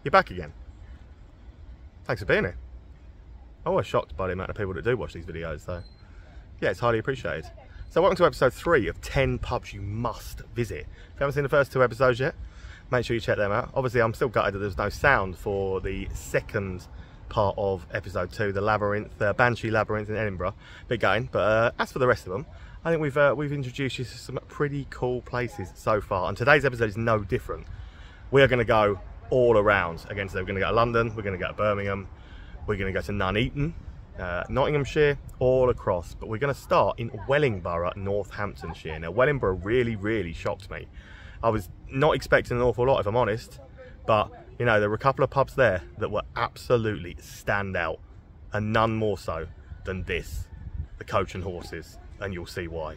you're back again. Thanks for being here. I'm always shocked by the amount of people that do watch these videos, so yeah, it's highly appreciated. So welcome to episode 3 of 10 pubs you must visit. If you haven't seen the first 2 episodes yet, make sure you check them out. Obviously, I'm still gutted that there's no sound for the second part of episode 2, the Labyrinth, Banshee Labyrinth in Edinburgh. Bit gutting, but as for the rest of them, I think we've introduced you to some pretty cool places so far, and today's episode is no different. We are going to go all around again. So we're going to go to London, we're going to go to Birmingham, we're going to go to Nuneaton, Nottinghamshire, all across. But we're going to start in Wellingborough, Northamptonshire. Now, Wellingborough really shocked me. I was not expecting an awful lot, if I'm honest, but you know, there were a couple of pubs there that were absolutely stand out, and none more so than this, the Coach and Horses, and you'll see why.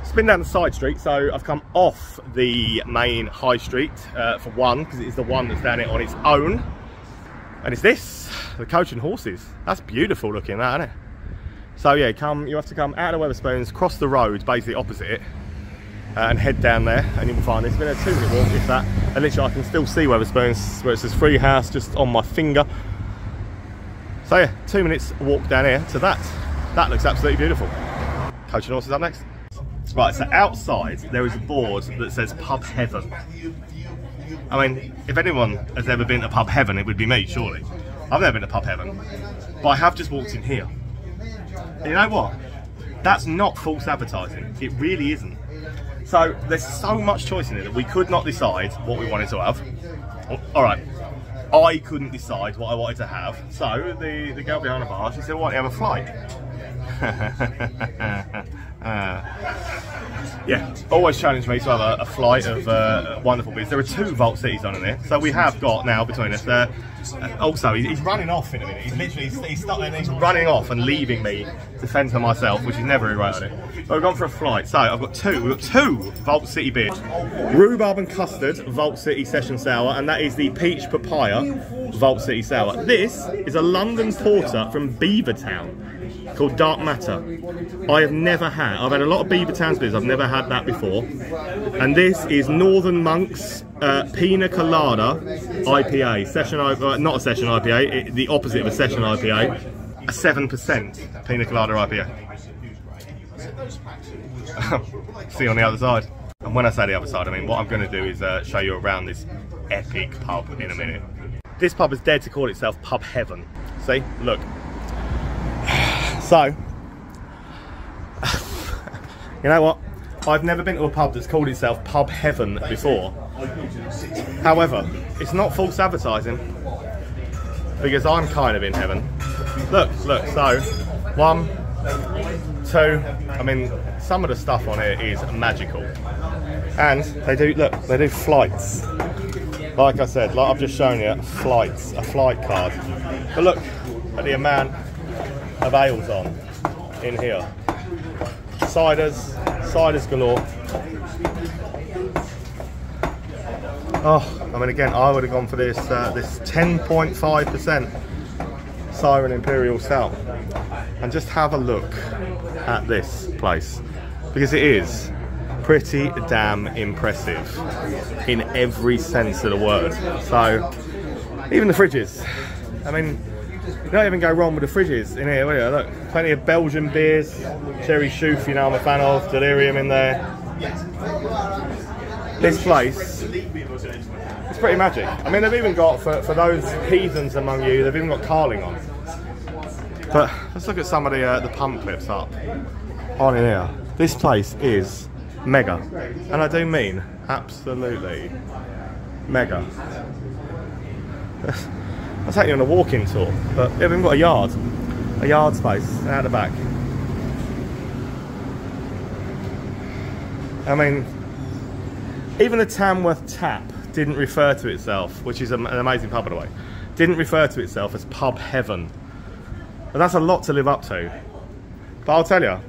Spin down the side street, so I've come off the main high street for one, because it is the one that's down it on its own, and it's this, the Coach and Horses. That's beautiful looking, that, isn't it? So yeah, you have to come out of Wetherspoons, cross the road basically opposite it, and head down there, and you'll find it's been a 2-minute walk, if that. And literally I can still see Wetherspoons, where it says Free House just on my finger. So yeah, 2 minutes walk down here to that. That looks absolutely beautiful. Coach and Horses up next. Right, so outside there is a board that says Pub Heaven. I mean, if anyone has ever been to Pub Heaven, it would be me, surely. I've never been to Pub Heaven, but I have just walked in here. And you know what? That's not false advertising. It really isn't. So there's so much choice in it that we could not decide what we wanted to have. All right, I couldn't decide what I wanted to have. So the girl behind the bar, she said, "Why don't you have a flight?" Yeah, always challenge me to have a flight of wonderful beers. There are 2 Vault Cities on in there, so we have got now between us. Also, he's running off in a minute. He's literally he's running off and leaving me to fend for myself, which is never right on it. But we've gone for a flight. So I've got we've got two Vault City beers: Rhubarb and Custard Vault City Session Sour, and that is the Peach Papaya Vault City Sour. This is a London porter from Beavertown called Dark Matter. I have never had. I've had a lot of Beavertown's beers. I've never had that before. And this is Northern Monks Pina Colada IPA. Not a session IPA. The opposite of a session IPA. A 7% Pina Colada IPA. See you on the other side. And when I say the other side, I mean what I'm going to do is show you around this epic pub in a minute. This pub has dared to call itself Pub Heaven. See, look. So, you know what? I've never been to a pub that's called itself Pub Heaven before. However, it's not false advertising, because I'm kind of in heaven. Look, so 1, 2, I mean, some of the stuff on here is magical. And they do flights. Like I said, like I've just shown you, flights, a flight card. But look at the amount of ales on in here. Ciders galore. Oh, I mean, again, I would have gone for this this 10.5% Siren Imperial Stout, and just have a look at this place, because it is pretty damn impressive in every sense of the word. So even the fridges, I mean, you don't even go wrong with the fridges in here, will you? Look, plenty of Belgian beers, Cherry Chouf, you know I'm a fan of, Delirium in there. This place, it's pretty magic. I mean, they've even got, for those heathens among you, they've even got Carling on. But let's look at some of the pump clips up on in here. This place is mega, and I do mean absolutely mega. I'll take you on a walking tour, but they've even got a yard space out the back. I mean, even the Tamworth Tap didn't refer to itself, which is an amazing pub by the way, didn't refer to itself as Pub Heaven. And that's a lot to live up to. But I'll tell you,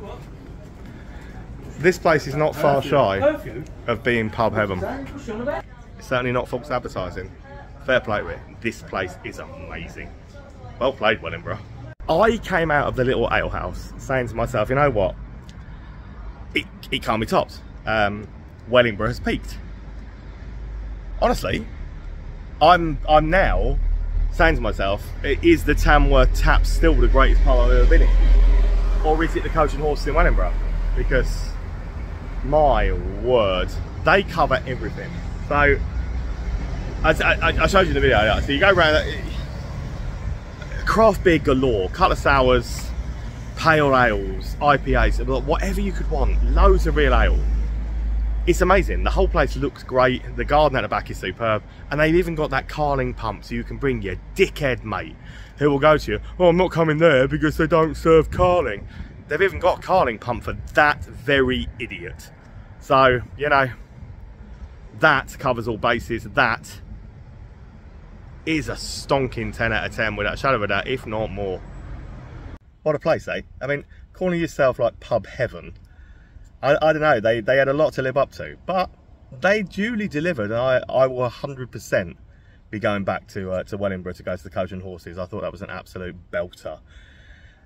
this place is not far shy of being Pub Heaven. It's certainly not false advertising. Fair play with it. This place is amazing. Well played, Wellingborough. I came out of the little alehouse saying to myself, you know what? It can't be topped. Wellingborough has peaked. Honestly, I'm now saying to myself, is the Tamworth Tap still the greatest pub I've ever been in? Or is it the Coach and Horses in Wellingborough? Because, my word, they cover everything. So, I showed you the video, yeah. So you go around, craft beer galore, colour sours, pale ales, IPAs, whatever you could want, loads of real ale. It's amazing. The whole place looks great. The garden at the back is superb. And they've even got that Carling pump, so you can bring your dickhead mate who will go to you, oh, I'm not coming there because they don't serve Carling. They've even got a Carling pump for that very idiot. So, you know, that covers all bases. That is a stonking 10 out of 10 without a shadow of a doubt, if not more. What a place, eh? I mean, calling yourself like pub heaven, I don't know, they had a lot to live up to, but they duly delivered. I will 100% be going back to Wellingborough to go to the Coach and Horses. I thought that was an absolute belter.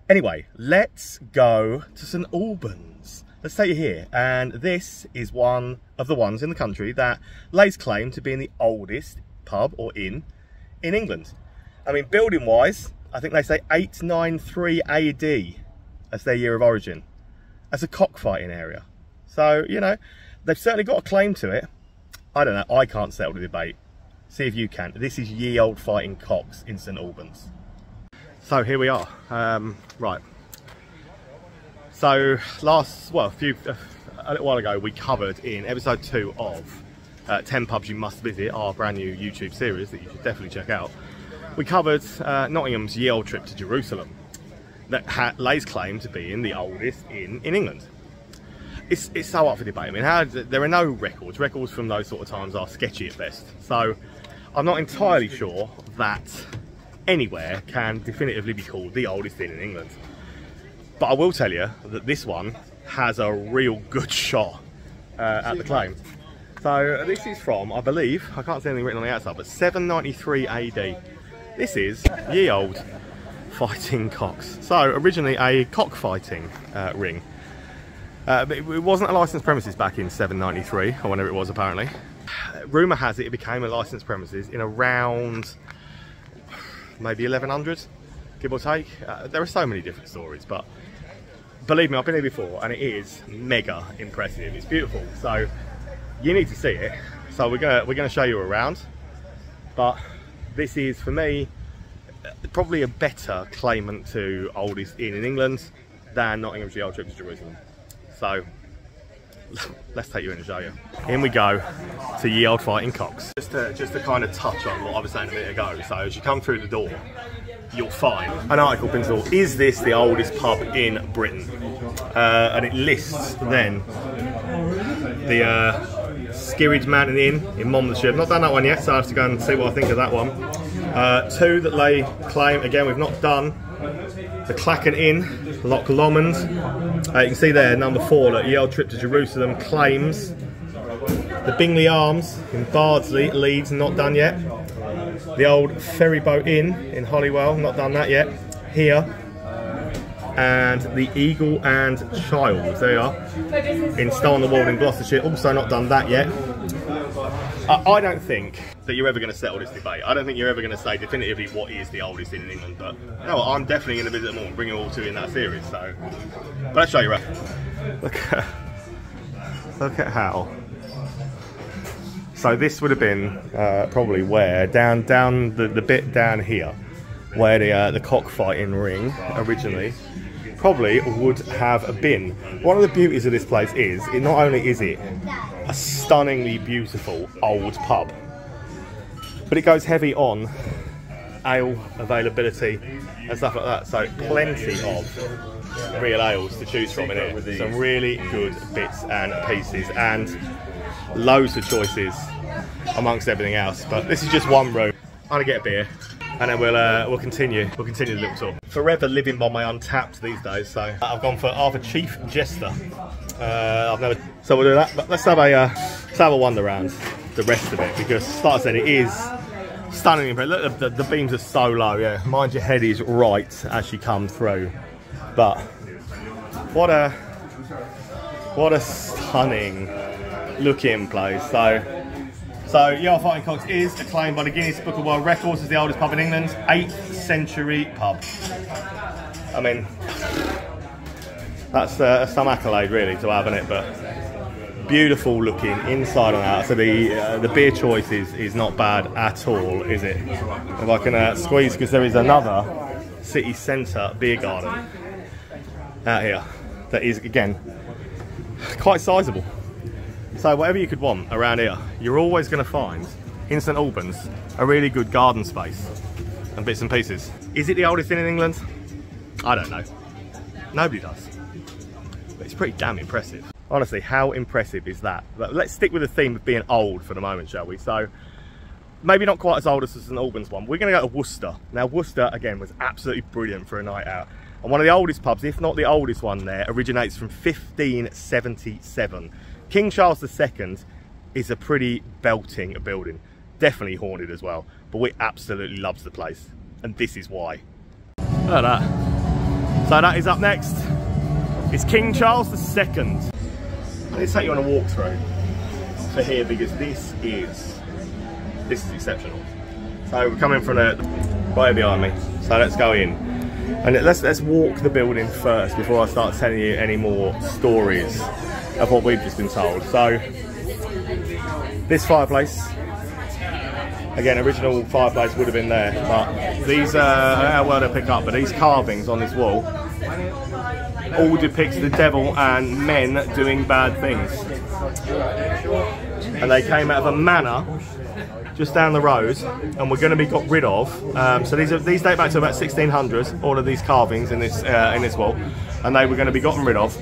Anyway, let's go to St Albans. Let's take you here, and this is one of the ones in the country that lays claim to being the oldest pub or inn in England. I mean, building wise, I think they say 893 AD as their year of origin. As a cockfighting area. So, you know, they've certainly got a claim to it. I don't know, I can't settle the debate. See if you can. This is ye old fighting cocks in St Albans. So here we are. Right. So a little while ago, we covered in episode 2 of 10 Pubs You Must Visit, our brand new YouTube series that you should definitely check out. We covered Nottingham's ye old trip to Jerusalem, that lays claim to being the oldest inn in England. It's so up for debate. I mean, there are no records. Records from those sort of times are sketchy at best. So I'm not entirely sure that anywhere can definitively be called the oldest inn in England. But I will tell you that this one has a real good shot at the claim. So this is from, I believe, I can't see anything written on the outside, but 793 AD. This is ye old fighting cocks. So originally a cockfighting ring. But it wasn't a licensed premises back in 793, or whenever it was apparently. Rumour has it became a licensed premises in around maybe 1100, give or take. There are so many different stories, but believe me, I've been here before and it is mega impressive. It's beautiful, so you need to see it. So we're gonna show you around, but this is, for me, probably a better claimant to oldest inn in England than Nottingham's ye old trip to Jerusalem. So let's take you in and show you. In we go to ye old fighting cocks. Just to kind of touch on what I was saying a minute ago. So as you come through the door, you'll find an article principle. Is this the oldest pub in Britain? And it lists then the Skirridge Mountain Inn in Monmouthshire. I've not done that one yet, so I have to go and see what I think of that one. 2 that lay claim, again we've not done, the Clachan Inn, Loch Lomond. You can see there, number 4, that ye old trip to Jerusalem claims. The Bingley Arms in Bardsley, Leeds, not done yet. The old Ferryboat Inn in Holywell, not done that yet. Here. And the Eagle and Child, there you are, in Stow-on-the-Wold in Gloucestershire, also not done that yet. I don't think that you're ever going to settle this debate. I don't think you're ever going to say definitively what is the oldest inn in England, but you know what, I'm definitely going to visit them all and bring them all to you in that series. So, but let's show you around. Look at how. So this would have been probably where down the bit down here, where the cockfighting ring originally probably would have been. One of the beauties of this place is, not only is it a stunningly beautiful old pub, but it goes heavy on ale availability and stuff like that. So plenty of real ales to choose from in it. Some really good bits and pieces and loads of choices amongst everything else. But this is just one room. I'm gonna get a beer and then we'll continue the little tour. Forever living by my Untapped these days, so I've gone for Arthur Chief Jester. So we'll do that, but let's have a wander around the rest of it, because like I said, it is stunning. Look, the beams are so low. Yeah, mind your head is right as you come through, but what a stunning looking place. So So Yale Fighting Cocks is acclaimed by the Guinness Book of World Records as the oldest pub in England, 8th century pub. I mean, that's some accolade really to have, isn't it? But beautiful looking inside and out. So the beer choice is not bad at all, is it? If I can squeeze, because there is another city centre beer garden out here that is, again, quite sizable. So whatever you could want around here, you're always going to find in St Albans a really good garden space and bits and pieces. Is it the oldest in England? I don't know. Nobody does. But it's pretty damn impressive. Honestly, how impressive is that? But let's stick with the theme of being old for the moment, shall we? So, maybe not quite as old as the St Albans one. We're going to go to Worcester. Now, Worcester, again, was absolutely brilliant for a night out. And one of the oldest pubs, if not the oldest one there, originates from 1577. King Charles II is a pretty belting building. Definitely haunted as well. But we absolutely loves the place. And this is why. Look at that. So that is up next. It's King Charles II. Let's take you on a walkthrough for here, because this is exceptional. So we're coming from right behind me. So let's go in and let's walk the building first before I start telling you any more stories of what we've just been told. So this fireplace, again, original fireplace would have been there, but these I don't know where to pick up, but these carvings on this wall all depicts the devil and men doing bad things. And they came out of a manor just down the road, and we're going to be got rid of. So these date back to about 1600s. All of these carvings in this wall, and they were going to be gotten rid of.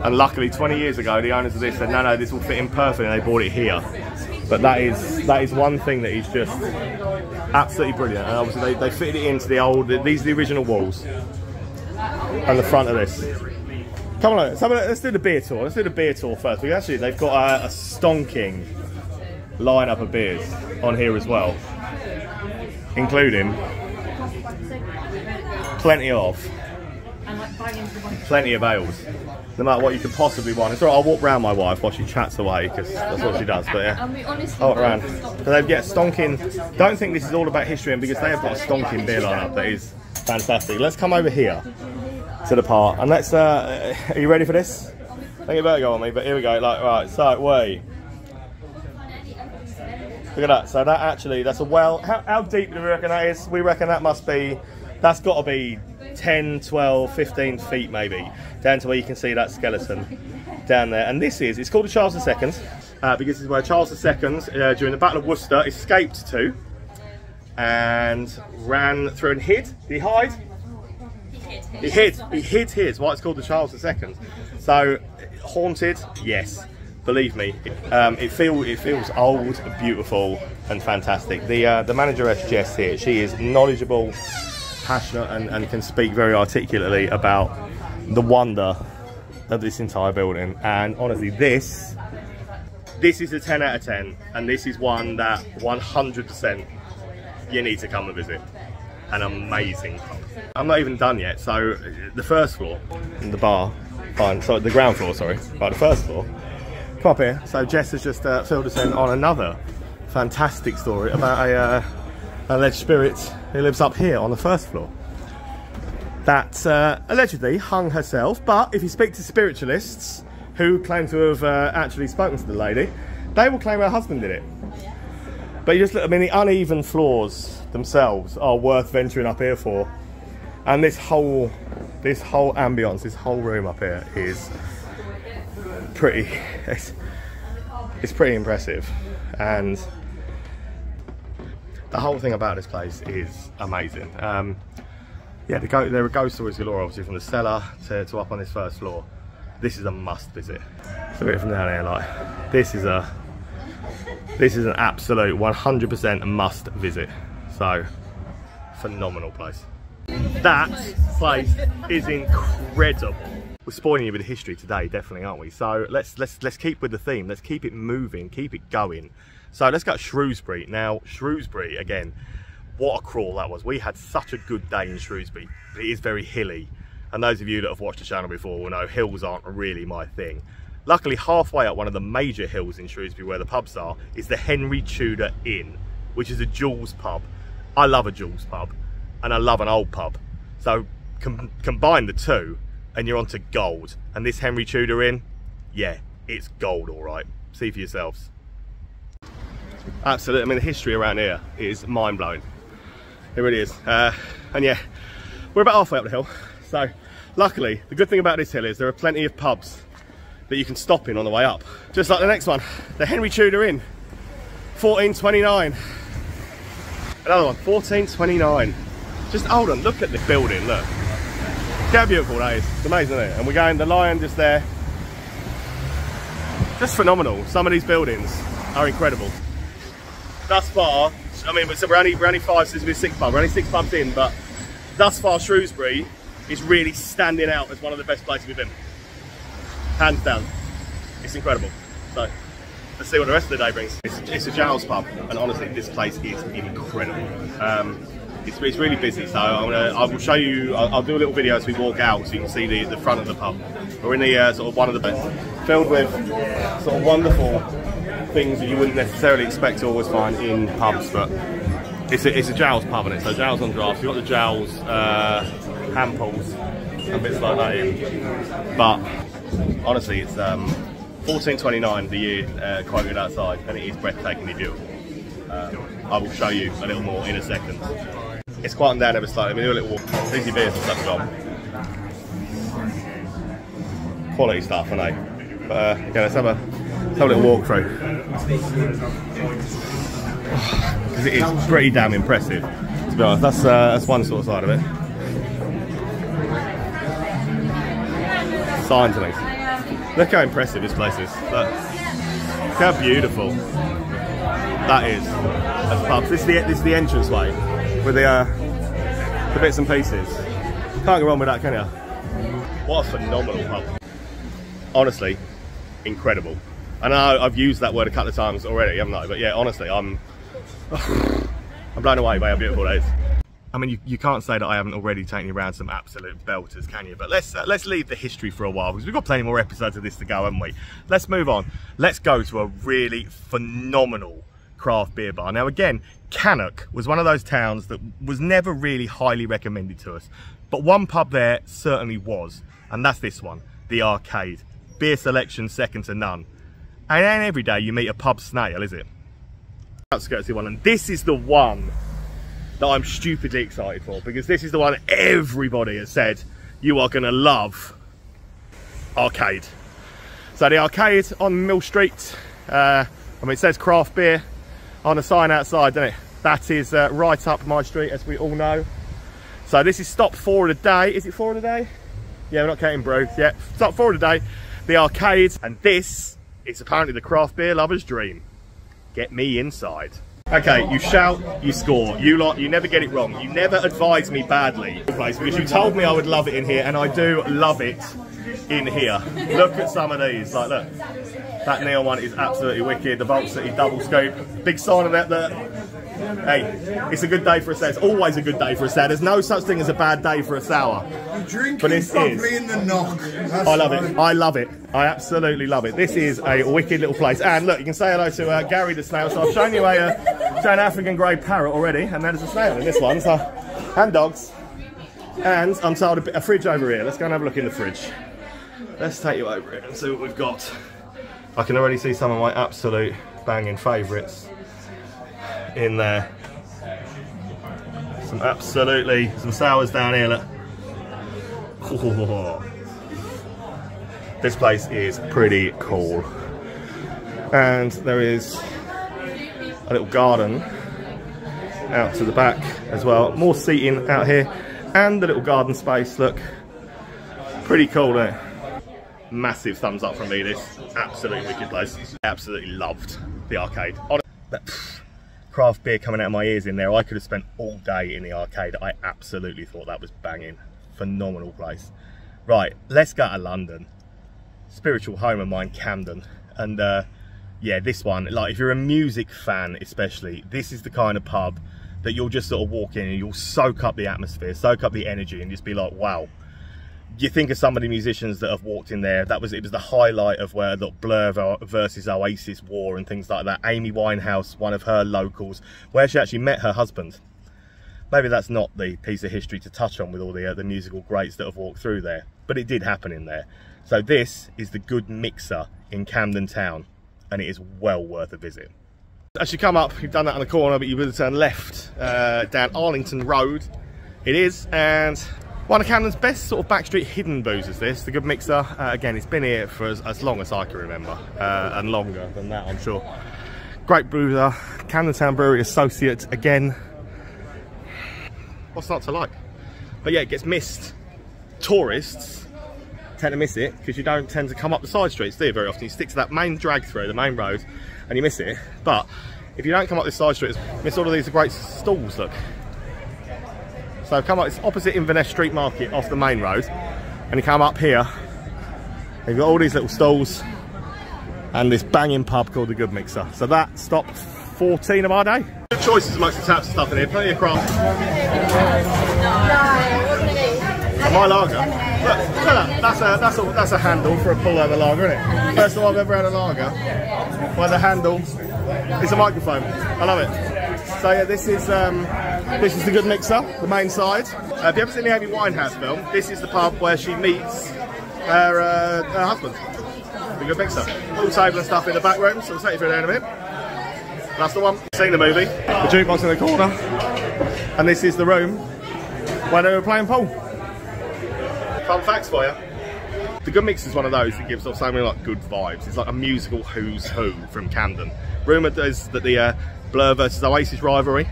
And luckily, 20 years ago, the owners of this said, no, this will fit in perfectly, and they bought it here. But that is one thing that is just absolutely brilliant. And obviously, they fitted it into the old. These are the original walls. And the front of this. Come on, let's do the beer tour. Let's do the beer tour first. They've got a stonking lineup of beers on here as well, including plenty of ales. No matter what you could possibly want. It's alright, I'll walk round my wife while she chats away, because that's what she does. But yeah, I'll walk around. So they've got stonking. Don't think this is all about history, because they have got a stonking beer lineup that is fantastic. Let's come over here to the part, and let's are you ready for this? I think you better go on me, but here we go. Right, so wait, look at that. So that's a well. How deep do we reckon that is? We reckon that's got to be 10, 12, 15 feet maybe, down to where you can see that skeleton down there. And it's called the Charles II, because this is where Charles II, during the Battle of Worcester, escaped to and ran through and hid. Did he hide? He hid here. It's why it's called the Charles II. So, haunted, yes. Believe me, it feels old, beautiful, and fantastic. The manageress Jess here, she is knowledgeable, passionate, and can speak very articulately about the wonder of this entire building. And honestly, this is a 10 out of 10, and this is one that 100% you need to come and visit. An amazing pub. I'm not even done yet. So the first floor, in the bar, so the ground floor, sorry, right, the first floor. Come up here. So Jess has just filled us in on another fantastic story about a alleged spirit who lives up here on the first floor. That allegedly hung herself, but if you speak to spiritualists who claim to have actually spoken to the lady, they will claim her husband did it. But you just look, I mean, the uneven floors themselves are worth venturing up here for. And this whole ambience, this whole room up here is pretty, it's pretty impressive. And the whole thing about this place is amazing. Yeah, there are ghost stories galore, obviously, from the cellar to up on this first floor. This is a must visit. Look at it from down here, like, this is an absolute 100% must visit. So, phenomenal place. That place is incredible. We're spoiling you with the history today, definitely, aren't we? So let's keep with the theme. Let's keep it moving, keep it going. So let's go to Shrewsbury. Now, Shrewsbury, again, what a crawl that was. We had such a good day in Shrewsbury. It is very hilly. And those of you that have watched the channel before will know hills aren't really my thing. Luckily, halfway up one of the major hills in Shrewsbury where the pubs are is the Henry Tudor Inn, which is a Jules pub. I love a Jules pub, and I love an old pub. So combine the two, and you're onto gold. And this Henry Tudor Inn, yeah, it's gold, all right. See for yourselves. Absolutely. I mean, the history around here is mind-blowing. It really is. And yeah, we're about halfway up the hill. So luckily, the good thing about this hill is there are plenty of pubs that you can stop in on the way up. Just like the next one, the Henry Tudor Inn, 1429. Another one, 1429. Just hold on, look at the building, look. Look how beautiful that is. It's amazing, isn't it? And we're going, the Lion just there. Just phenomenal. Some of these buildings are incredible. Thus far, I mean, so we're only 5 since we're 6 pubs. We're only 6 pubs in, but thus far Shrewsbury is really standing out as one of the best places we've been. Hands down. It's incredible. So let's see what the rest of the day brings. It's a Giles pub, and honestly, this place is incredible. It's really busy, so I will show you. I'll do a little video as we walk out, so you can see the front of the pub. We're in the sort of one of the best, filled with sort of wonderful things that you wouldn't necessarily expect to always find in pubs, but it's a Giles pub, isn't it? So Giles on draft. You've got the Giles hand pulls and bits like that in, but honestly, it's 1429 the year quoted outside, and it is breathtakingly beautiful. I will show you a little more in a second. It's quieting down ever slightly. We do a little walk. Easy beers and stuff gone. Quality stuff, I know. But yeah, let's have a little walk through. Because it is pretty damn impressive, to be honest. That's one sort of side of it. Signs and things. Look how impressive this place is. Look how beautiful that is as a pub. This is the entrance way with the bits and pieces. Can't go wrong with that, can you? What a phenomenal pub. Honestly, incredible. I know I've used that word a couple of times already, haven't I? But yeah, honestly, I'm blown away by how beautiful it is. I mean, you can't say that I haven't already taken you around some absolute belters, can you? But let's leave the history for a while, because we've got plenty more episodes of this to go, haven't we? Let's move on. Let's go to a really phenomenal craft beer bar. Now again, Cannock was one of those towns that was never really highly recommended to us, but one pub there certainly was, and that's this one, the Arcade. Beer selection second to none. And then every day you meet a pub snail, is it? Outskirts one, and this is the one that I'm stupidly excited for, because this is the one everybody has said you are going to love. Arcade. So the Arcade on Mill Street, I mean, it says craft beer on the sign outside, doesn't it? That is right up my street, as we all know. So this is stop 4 of the day. Is it 4 of the day? Yeah, we're not counting brew. Yeah, stop 4 of the day. The Arcade, and this is apparently the craft beer lover's dream. Get me inside. Okay, you shout, you score. You never get it wrong. You never advise me badly, because you told me I would love it in here, and I do love it in here. Look at some of these. Like, look, that neon one is absolutely wicked. The Vault City double scoop, big sign on that. Hey, it's a good day for a sour. It's always a good day for a sour. There's no such thing as a bad day for a sour. You're drinking properly in the knock. I love it. I love it. I absolutely love it. This is a wicked little place. And look, you can say hello to Gary the snail. So I've shown you an African grey parrot already, and there's a snail in this one. So, and dogs. And I'm told a fridge over here. Let's go and have a look in the fridge. Let's take you over it and see what we've got. I can already see some of my absolute banging favourites in there. Some sours down here, look. Oh. This place is pretty cool. And there is a little garden out to the back as well. More seating out here, and the little garden space, look. Pretty cool, isn't it? Massive thumbs up from me, this. Absolutely wicked place. Absolutely loved the Arcade. That craft beer coming out of my ears in there, I could have spent all day in the Arcade. I absolutely thought that was banging. Phenomenal place. Right, let's go to London. Spiritual home of mine, Camden. And yeah, this one, like if you're a music fan especially, this is the kind of pub that you'll just sort of walk in and you'll soak up the atmosphere, soak up the energy, and just be like, wow, You think of some of the musicians that have walked in there. It was the highlight of where the Blur versus Oasis war and things like that. Amy Winehouse, one of her locals, where she actually met her husband. Maybe that's not the piece of history to touch on with all the musical greats that have walked through there, but it did happen in there. So this is the Good Mixer in Camden Town, and it is well worth a visit. As you come up, you've done that on the corner, but you would turn left down Arlington Road. It is, and one of Camden's best sort of backstreet hidden boozers, this, the Good Mixer. Again, it's been here for as long as I can remember, and longer than that, I'm sure. Great boozer, Camden Town Brewery Associate, again. What's not to like? But yeah, it gets missed. Tourists tend to miss it because you don't tend to come up the side streets, do you, very often? You stick to that main drag through, the main road, and you miss it. But if you don't come up this side street, miss all of these great stalls, look. So come up, it's opposite Inverness Street Market off the main road, and you come up here, and you've got all these little stalls, and this banging pub called the Good Mixer. So that stopped 14 of our day. Good choices amongst the taps and stuff in here, plenty of craft. My lager. Look, that's a handle for a pullover lager, isn't it? First time I've ever had a lager where the handle is a microphone. I love it. So yeah, this is the Good Mixer, the main side. If you ever seen the Amy Winehouse film, this is the pub where she meets her husband, the Good Mixer. All table and stuff in the back room, so we'll take you through there in a minute. That's the one. Seen the movie. The jukebox in the corner, and this is the room where they were playing pool. Fun facts for you. The Good Mixer is one of those that gives off so many like good vibes. It's like a musical who's who from Camden. Rumour is that the Blur versus Oasis rivalry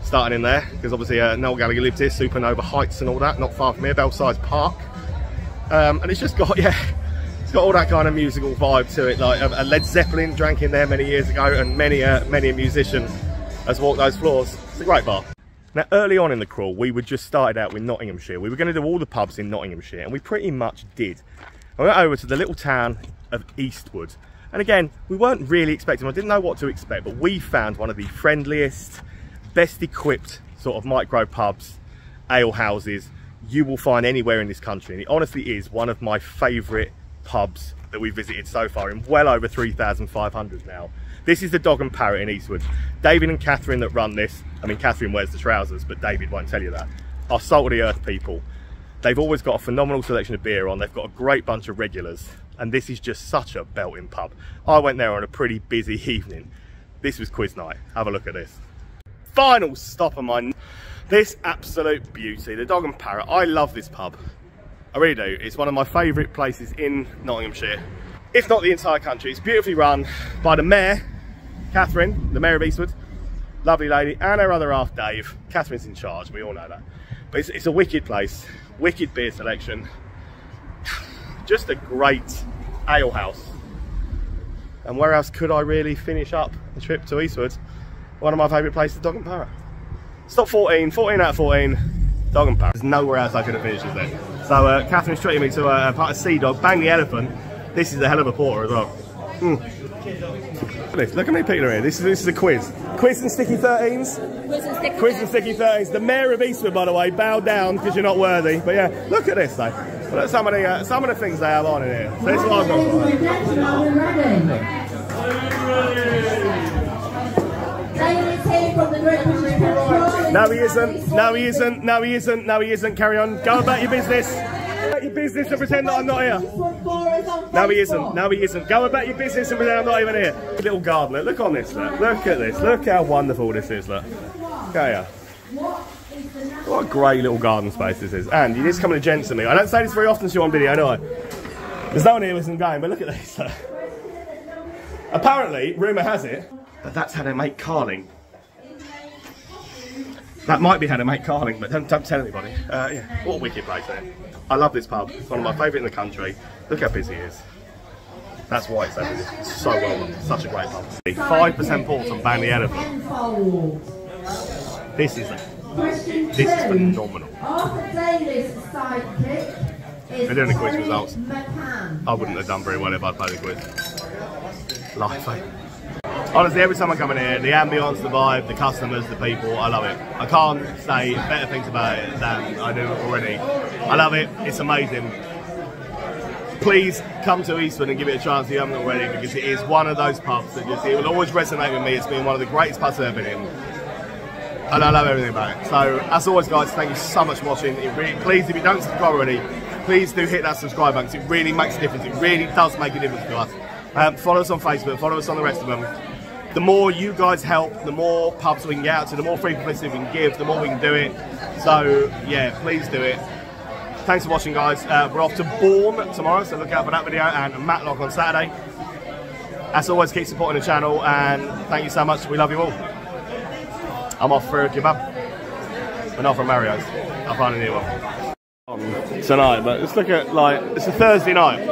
started in there because obviously Noel Gallagher lived here, Supernova Heights and all that, not far from here, Belsize Park. And it's just got, yeah, it's got all that kind of musical vibe to it. Like a Led Zeppelin drank in there many years ago, and many a musician has walked those floors. It's a great bar. Now, early on in the crawl, we were just started out with Nottinghamshire. We were going to do all the pubs in Nottinghamshire, and we pretty much did. I went over to the little town of Eastwood. And again, we weren't really expecting, I didn't know what to expect, but we found one of the friendliest, best equipped sort of micro pubs, ale houses you will find anywhere in this country. And it honestly is one of my favourite pubs that we visited so far, in well over 3,500 now. This is the Dog and Parrot in Eastwood. David and Catherine that run this, I mean, Catherine wears the trousers, but David won't tell you that, are salt of the earth people. They've always got a phenomenal selection of beer on. They've got a great bunch of regulars, and this is just such a belting pub. I went there on a pretty busy evening. This was quiz night. Have a look at this. Final stop of mine. This absolute beauty, the Dog and Parrot. I love this pub. I really do. It's one of my favourite places in Nottinghamshire, if not the entire country. It's beautifully run by the mayor, Catherine, the mayor of Eastwood. Lovely lady, and her other half, Dave. Catherine's in charge, we all know that. But it's a wicked place, wicked beer selection. Just a great ale house. And where else could I really finish up the trip to Eastwood? One of my favourite places, Dog and Parrot. Stop 14 out of 14, Dog and Parrot. There's nowhere else I could have finished this there. So Catherine's treating me to a part of Sea Dog, Bang the Elephant. This is a hell of a porter as well. Look how many people are here. This is a quiz. Quiz and Sticky 13s. Quiz and Sticky 13s. The mayor of Eastwood, by the way, bowed down because you're not worthy. But yeah, look at this though. Look at some of the things they have on in here. So this is what I've got. No, he isn't. No, he isn't. No, he isn't. No, he isn't. Carry on. Go about your business. About your business and pretend that I'm not here. No, he isn't. No, he isn't. Go about your business and pretend I'm not even here. Little garden. Look on this. Look at this. Look how wonderful this is. Look. Go here. What a great little garden space this is. And you just come to gents to me. I don't say this very often to you on video, do I? There's no one here listening going, but look at this. Apparently, rumour has it that that's how they make carling. That might be how to make carling, but don't tell anybody. Yeah, what a wicked place there. I love this pub. It's one of my favourite in the country. Look how busy it is. That's why it's so busy. It's so well run. Such a great pub. 5% port on Bang the Elephant. This is phenomenal. We're doing the quiz results. I wouldn't have done very well if I'd played the quiz. Life, eh? Honestly, every time I come in here, the ambience, the vibe, the customers, the people, I love it. I can't say better things about it than I do already. I love it, it's amazing. Please come to Eastwood and give it a chance if you haven't already, because it is one of those pubs that just, it will always resonate with me. It's been one of the greatest pubs I've ever been in. And I love everything about it. So, as always guys, thank you so much for watching. Please, if you don't subscribe already, please do hit that subscribe button, because it really makes a difference. It really does make a difference to us. Follow us on Facebook, follow us on the rest of them. The more you guys help, the more pubs we can get out to, the more free publicity we can give, the more we can do it. So, yeah, please do it. Thanks for watching, guys. We're off to Bourne tomorrow, so look out for that video, and Matlock on Saturday. As always, keep supporting the channel, and thank you so much. We love you all. I'm off for a kebab. We're not from Mario's. I'll find a new one. Tonight, but let's look at, like, it's a Thursday night.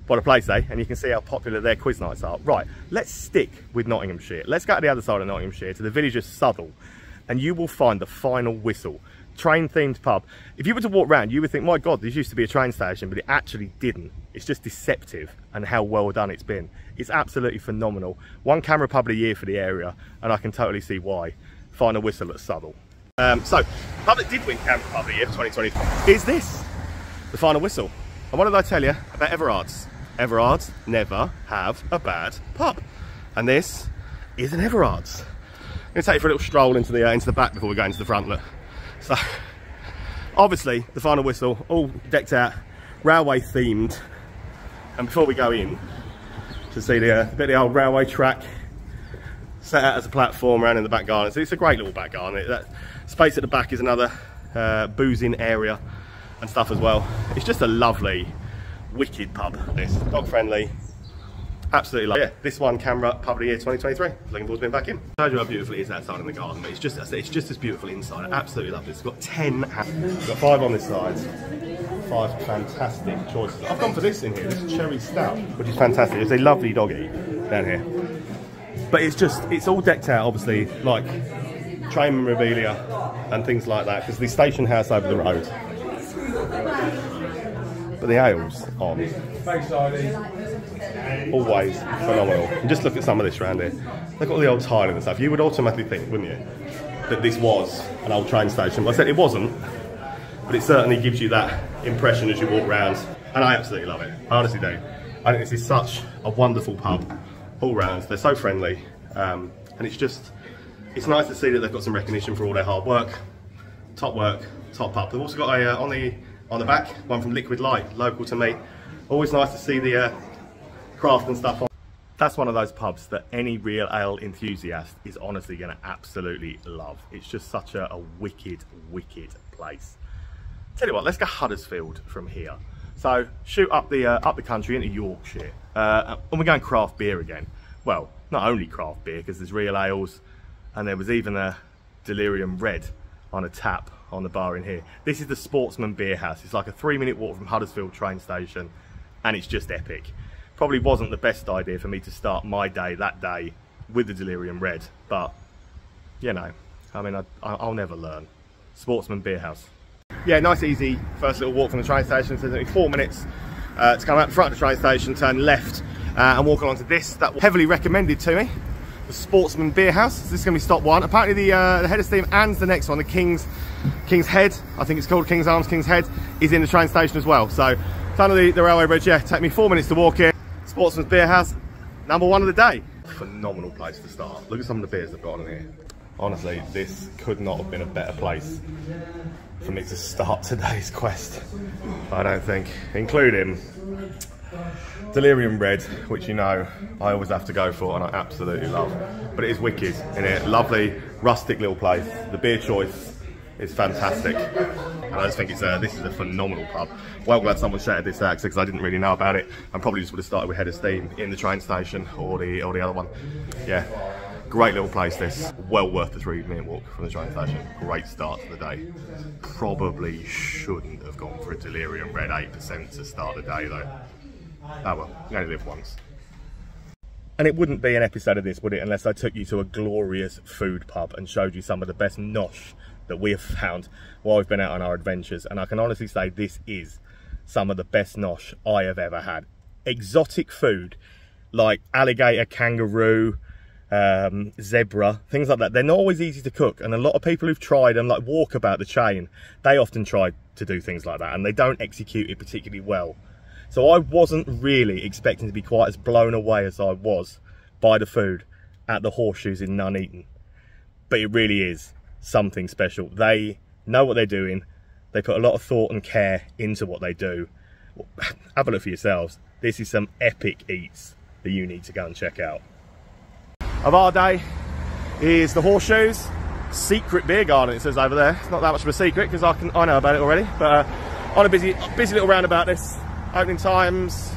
What a place, eh? And you can see how popular their quiz nights are. Right, let's stick with Nottinghamshire. Let's go to the other side of Nottinghamshire, to the village of Southall, and you will find the Final Whistle, train-themed pub. If you were to walk around, you would think, my God, this used to be a train station, but it actually didn't. It's just deceptive and how well done it's been. It's absolutely phenomenal. One camera pub of the year for the area, and I can totally see why. Final Whistle at Southall. So, pub that did win camera pub of the year for 2023 is this, the Final Whistle. And what did I tell you about Everard's? Everard's never have a bad pub, and this is an Everard's. I'm going to take you for a little stroll into the back before we go into the front. Look, so obviously the Final Whistle, all decked out, railway themed, and before we go in to see the bit of the old railway track set out as a platform around in the back garden. So it's a great little back garden. That space at the back is another boozing area and stuff as well. It's just a lovely, wicked pub. This dog friendly, absolutely love it. Yeah, this one camera pub of the year 2023. Looking forward to being back in. I told you how beautiful it is outside in the garden, but it's just as beautiful inside. I absolutely love it. It's got 10, it's got 5 on this side. 5 fantastic choices. I've gone for this in here, this cherry stout, which is fantastic. It's a lovely doggy down here. But it's all decked out, obviously, like train memorabilia and things like that, because the station house over the road. But the ales on, always phenomenal. And just look at some of this around here. Look at all the old tiling and stuff. You would automatically think, wouldn't you, that this was an old train station. But I said it wasn't, but it certainly gives you that impression as you walk around. And I absolutely love it. I honestly do. I think this is such a wonderful pub all round. They're so friendly, and it's nice to see that they've got some recognition for all their hard work, top pub. They've also got a on the back one from Liquid Light, local to me. Always nice to see the craft and stuff on. That's one of those pubs that any real ale enthusiast is honestly going to absolutely love. It's just such a wicked place. Tell you what, let's go Huddersfield from here. So shoot up the country into Yorkshire, and we're going craft beer again. Well, not only craft beer, because there's real ales, and there was even a Delirium Red on a tap on the bar in here. This is the Sportsman Beer House. It's like a 3-minute walk from Huddersfield train station, and it's just epic. Probably wasn't the best idea for me to start my day that day with the Delirium Red, but you know, I mean, I'll never learn. Sportsman Beer House. Yeah, nice easy first little walk from the train station. So there's only 4 minutes to come out the front of the train station, turn left, and walk along to this. That was heavily recommended to me, the Sportsman Beer House. So this is going to be stop 1. Apparently the head of steam and the next one, the King's Head, I think it's called King's Arms, King's Head, is in the train station as well. So kind of the railway bridge. Yeah, take me 4 minutes to walk in. Sportsman's Beer House, number 1 of the day. Phenomenal place to start. Look at some of the beers they've got in here. Honestly, this could not have been a better place for me to start today's quest, I don't think. Including Delirium Red, which you know I always have to go for and I absolutely love. But it is wicked in here. Lovely, rustic little place. The beer choice is fantastic. And I just think this is a phenomenal pub. Well glad someone shouted this out, because I didn't really know about it. I probably just would have started with Head of Steam in the train station or the other one. Yeah. Great little place this, well worth the 3-minute walk from the train station. Great start to the day. Probably shouldn't have gone for a Delirium Red 8% to start the day though. Oh well, you only live once. And it wouldn't be an episode of this, would it, unless I took you to a glorious food pub and showed you some of the best nosh that we have found while we've been out on our adventures. And I can honestly say this is some of the best nosh I have ever had. Exotic food like alligator, kangaroo, zebra, things like that. They're not always easy to cook, and a lot of people who've tried them, like Walkabout the chain, they often try to do things like that and they don't execute it particularly well. So I wasn't really expecting to be quite as blown away as I was by the food at the Horseshoes in Nuneaton, but it really is something special. They know what they're doing. They put a lot of thought and care into what they do. Have a look for yourselves. This is some epic eats that you need to go and check out. Of our day is the Horseshoes secret beer garden, it says over there. It's not that much of a secret because I know about it already, but on a busy little roundabout. This opening times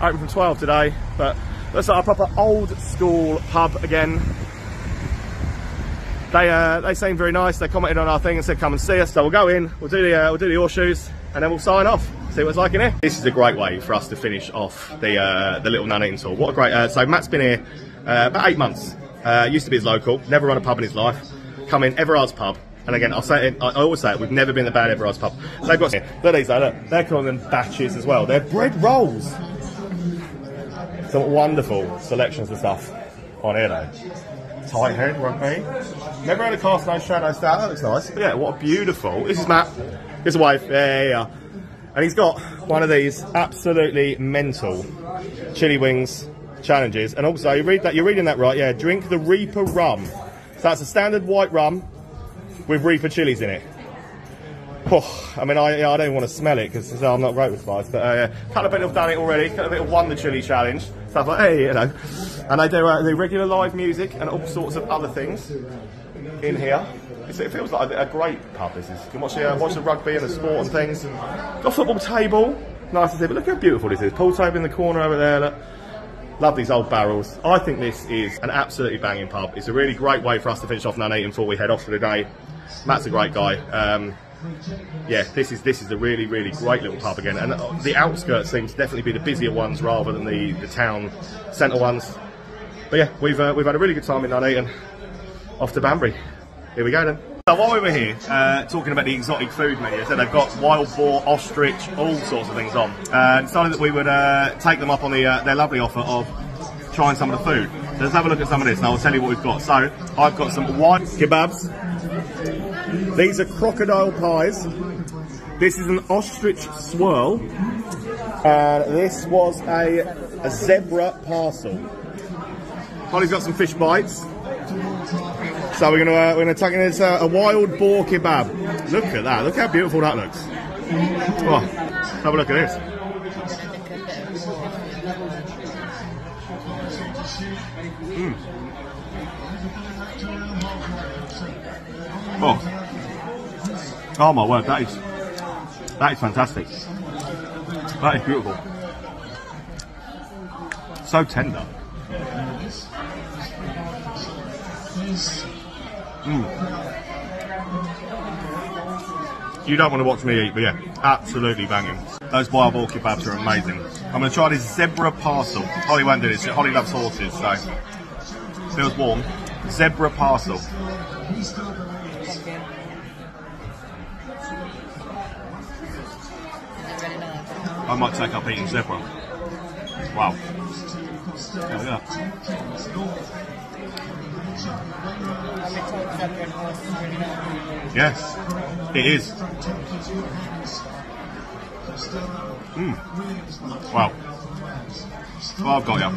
open from 12 today, but looks like a proper old school pub again. They seemed very nice. They commented on our thing and said come and see us, so we'll go in, we'll do the Horseshoes, and then we'll sign off, see what it's like in here. This is a great way for us to finish off the little Nuneaton tour. What a great so Matt's been here about 8 months. Used to be his local, never run a pub in his life. Come in, Everard's pub, and again I'll say it, I always say it, we've never been the bad Everard's pub. They've got look at these though, look, they're calling them batches as well. They're bread rolls. Some wonderful selections of stuff on here though. Tight head rugby. Never had a cast iron shadow stout. That looks nice. But yeah, what a beautiful. This is Matt. His wife. Yeah. And he's got one of these absolutely mental chili wings challenges. And also, you're reading that right. Yeah. Drink the Reaper rum. So that's a standard white rum with Reaper chilies in it. Oh, I mean, I don't even want to smell it because I'm not great with spice. But a couple of people have done it already. A couple of people have won the chili challenge. Stuff like, hey, you know. And they do regular live music and all sorts of other things in here. It feels like a great pub. This is. You can watch the rugby and the sport and things. Got a football table. Nice to see. But look how beautiful this is. Pool table in the corner over there. Look. Love these old barrels. I think this is an absolutely banging pub. It's a really great way for us to finish off Nuneaton before we head off for the day. Matt's a great guy. Yeah, this is a really great little pub again, and the outskirts seem to definitely be the busier ones rather than the town centre ones. But yeah, we've had a really good time in Nuneaton. Off to Banbury. Here we go then. So while we were here talking about the exotic food menu, so they've got wild boar, ostrich, all sorts of things on. Decided that we would take them up on their lovely offer of trying some of the food. So let's have a look at some of this, and I'll tell you what we've got. So I've got some white kebabs. These are crocodile pies. This is an ostrich swirl. And this was a zebra parcel. Holly's got some fish bites. So we're gonna tuck in this a wild boar kebab. Look at that. Look how beautiful that looks. Oh, have a look at this. Oh my word, that is fantastic. That is beautiful. So tender. You don't want to watch me eat, but yeah, absolutely banging. Those wild boar kebabs are amazing. I'm going to try this zebra parcel. Holly won't do this. Holly loves horses, so feels warm. Zebra parcel. I might take up eating zebra. Wow. There we go. Yes, it is. Wow. Well, I've got you.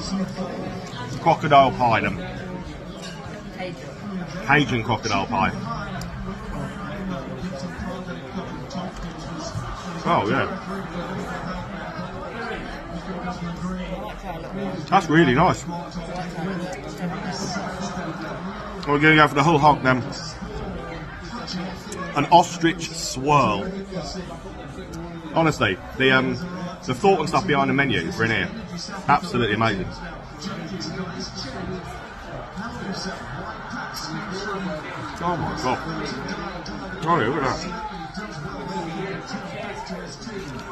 Crocodile pie them. Cajun crocodile pie. Oh yeah. That's really nice. We're going to go for the whole hog then. An ostrich swirl. Honestly, the thought and stuff behind the menu for in here, absolutely amazing. Oh my god. Oh, look at that.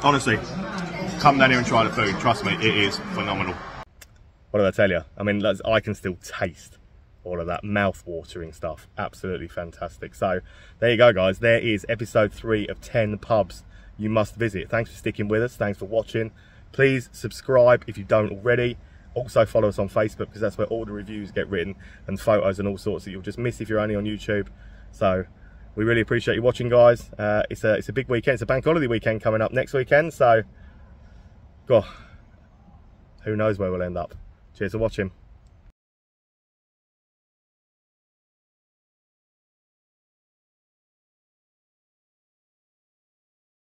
Honestly, come down here and try the food. Trust me, it is phenomenal. What did I tell you? I mean, I can still taste all of that mouth-watering stuff. Absolutely fantastic. So there you go, guys. There is episode 3 of 10 pubs you must visit. Thanks for sticking with us. Thanks for watching. Please subscribe if you don't already. Also follow us on Facebook, because that's where all the reviews get written and photos and all sorts that you'll just miss if you're only on YouTube. So we really appreciate you watching, guys. It's a big weekend. It's a bank holiday weekend coming up next weekend. So, God, who knows where we'll end up. Cheers for watching.